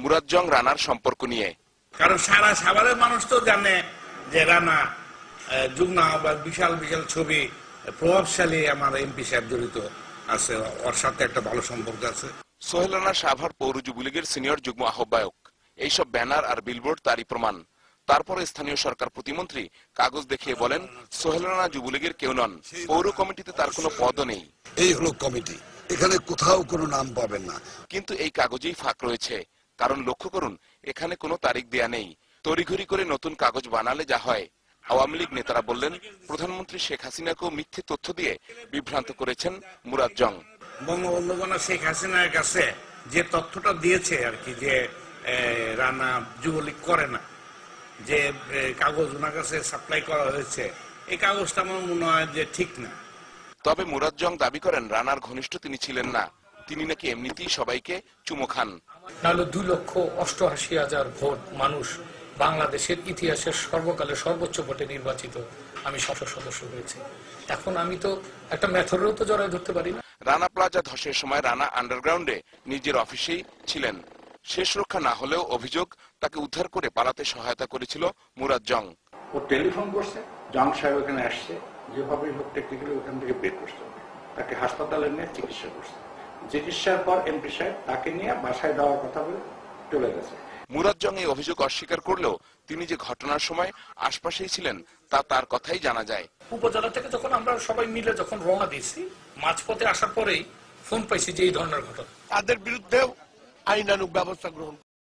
মুরাজ্জং রানার সম্পর্ক নিয়ে। কারণ সারা সাভারের মানুষ তো জানে যে রানা যুগ্ম আহ্বায়ক, বিশাল বিশাল ছবি, প্রভাবশালী আমার এমপি সাহেব জড়িত আছে, ওর সাথে একটা ভালো সম্পর্ক আছে। সোহেল রানা সাভার পৌর যুবলীগের সিনিয়র যুগ্ম আহ্বায়ক। এইসব ব্যানার আর বিলবোর্ড তারই প্রমাণ। তারপরে স্থানীয় সরকার প্রতিমন্ত্রী কাগজ দেখিয়ে বলেন সোহেল রানা যুবলীগের কেউ নন, পৌর কমিটিতে তার কোনো পদও নেই। এই হলো কমিটি, এখানে কোথাও কোনো নাম পাবেন না। কিন্তু এই কাগজেই ফাঁক রয়েছে, কারণ লক্ষ্য করুন এখানে কোনো তারিখ দেয়া নেই। তড়িঘড়ি করে নতুন কাগজ বানালে যা হয়। আওয়ামী লীগ নেতারা বললেন প্রধানমন্ত্রী শেখ হাসিনাকেও মিথ্যে তথ্য দিয়ে বিভ্রান্ত করেছেন মুরাজ্জং। বঙ্গবন্ধু শেখ হাসিনার কাছে যে তথ্যটা দিয়েছে আর কি, যে রানা যুবলীগ করে না, যে কাগজ ওনার কাছে সাপ্লাই করা হয়েছে, এই কাগজটা আমার মনে হয় যে ঠিক না। তবে মুরাজ্জং দাবি করেন রানার ঘনিষ্ঠ তিনি ছিলেন না, তিনি নাকি এমনিতেই সবাইকে চুমো খান। নাহলে 2,88,000 ভোট মানুষ বাংলাদেশের ইতিহাসের সর্বকালের সর্বোচ্চ ভোটে নির্বাচিত আমি সংসদ সদস্য হয়েছি। এখন আমি তো একটা মেথডেও তো জড়ায় ধরতে পারি না। রানা প্লাজা ধসের সময় রানা আন্ডারগ্রাউন্ডে নিজের অফিসেই ছিলেন। শেষ রক্ষা না হলেও অভিযোগ তাকে উদ্ধার করে পালাতে সহায়তা করেছিল মুরাজ্জং। ও টেলিফোন করছে, জং সাহেব এখানে আসছে, যেভাবেই হোক টেকনিক্যালি ওখান থেকে বের করতে হবে, তাকে হাসপাতালে নিয়ে চিকিৎসা করছে। চিকিৎসার পর এমপি সাহেব তাকে নিয়ে বাসায় দেওয়ার কথা বলে চলে গেছে। মুরাজ্জং এই অভিযোগ অস্বীকার করলেও তিনি যে ঘটনার সময় আশপাশেই ছিলেন তা তার কথাই জানা যায়। উপজেলা থেকে যখন আমরা সবাই মিলে যখন রওনা দিয়েছি, মাঝপথে আসার পরেই ফোন পাইছি যে এই ধরনের ঘটনা, তাদের বিরুদ্ধেও আইনানুগ ব্যবস্থা গ্রহণ